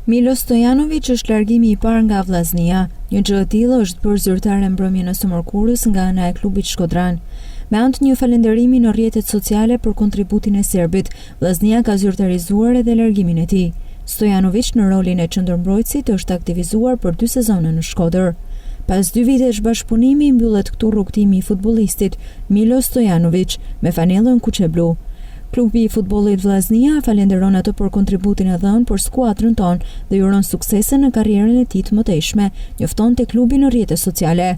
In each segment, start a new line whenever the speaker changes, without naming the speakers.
Milo Stojanovic është largimi I parë nga Vllaznia. Një gjë e tillë është bërë zyrtare mbrëmjen e Sumërkurës nga ana e klubit shkodran. Me anë të një falënderimi në rrjetet sociale për kontributin e serbit, Vllaznia ka zyrtarizuar edhe largimin e tij. Stojanovic në rolin e qendërmbrojtësit është aktivizuar për 2 sezone në Shkodër. Pas 2 vitesh bashkëpunimi mbyllet këtu rrugtimi I futbollistit Milo Stojanovic me fanellën kuqe-blu. Klubi I futbollit Vllaznia falenderon atë për kontributin e dhënë për skuadrën tonë dhe I uron suksese në karrierën e tij të mëtejshme, njofton te klubi në rrjetet sociale.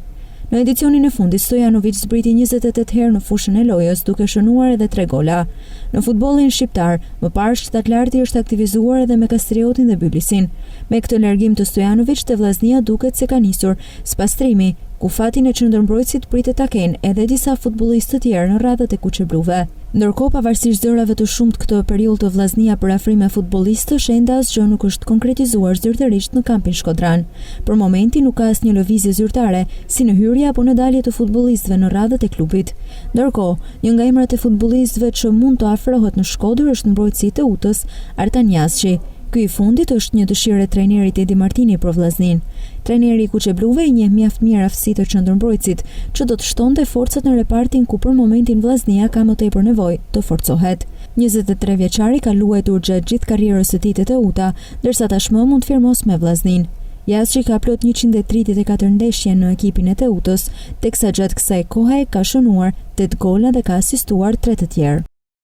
Në edicionin e fundit Stojanovic zbriti 28 herë në fushën e lojës duke shënuar edhe 3 gola. Në futbollin shqiptar, më parë shtatlarti është aktivizuar edhe me Kastriotin dhe Bylisin. Me këtë largim të Stojanovic te Vllaznia duket se ka nisur spastrimi, ku fatin e qendërmbrojtësit pritet ta kenë edhe disa futbollistë të tjerë në radhët e kuqe-bluve. Ndërkohë, pavarësisht zërave të shumtë këtë periudhë të Vllaznia për afrim me futbollistësh, ende asgjë nuk është konkretizuar zyrtarisht në kampin shkodran. Për momentin nuk ka asnjë lëvizje zyrtare, si në hyrje apo në dalje të futbollistëve në radhët e klubit. Ndërkohë, një nga emrat e futbollistëve që mund të afrohet në Shkodër është mbrojtësi I Teutës, Artan Jasqi. Ky I fundit është një dëshirë e trajnerit Edi Martini për Vllaznin. Trajneri I kuqe-bluve I njeh mjaft mirë aftësitë të qendërmbrojtësit, që do të shtonte forcat në repartin ku për momentin Vllaznia ka më tepër nevojë të forcohet. 23 vjeçari ka luajtur gjatë gjithë karrierës së tij te Teuta, ndërsa tashmë mund të firmos me Vllaznin. Jasqi ka plot 134 ndeshje në ekipin e Teutës, teksa gjatë kësaj kohe ka shënuar 8 gola dhe ka asistuar 3 të tjerë.